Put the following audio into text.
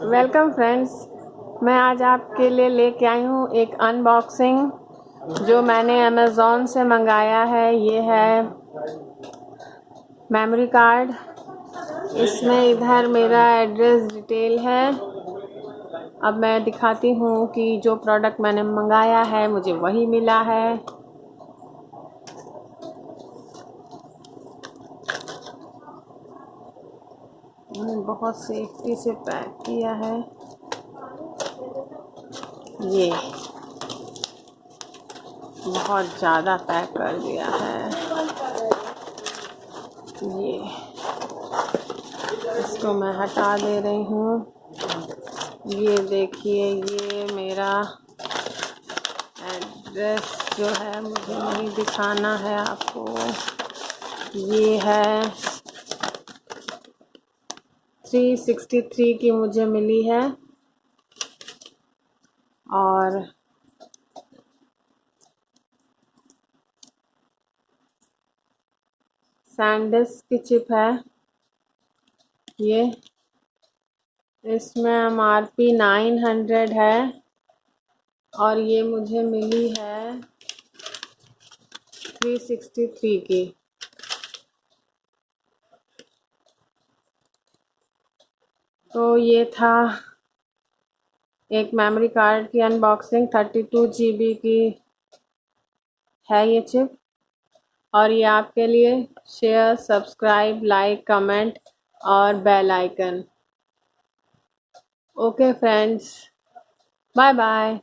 Welcome friends, मैं आज आपके लिए लेके आई हूँ एक अनबॉक्सिंग जो मैंने अमेज़ॉन से मंगाया है। ये है मेमोरी कार्ड। इसमें इधर मेरा एड्रेस डिटेल है। अब मैं दिखाती हूँ कि जो प्रोडक्ट मैंने मंगाया है मुझे वही मिला है। मैंने बहुत सेफ्टी से पैक किया है। ये बहुत ज़्यादा पैक कर दिया है। ये इसको मैं हटा दे रही हूँ। ये देखिए, ये मेरा एड्रेस जो है मुझे नहीं दिखाना है आपको। ये है 363 की मुझे मिली है और सैंडिस्क की चिप है। ये इसमें MRP 900 है और ये मुझे मिली है 363 की। तो ये था एक मेमोरी कार्ड की अनबॉक्सिंग। 32 GB की है ये चिप और ये आपके लिए। शेयर, सब्सक्राइब, लाइक, कमेंट और bell icon. Okay friends, bye bye.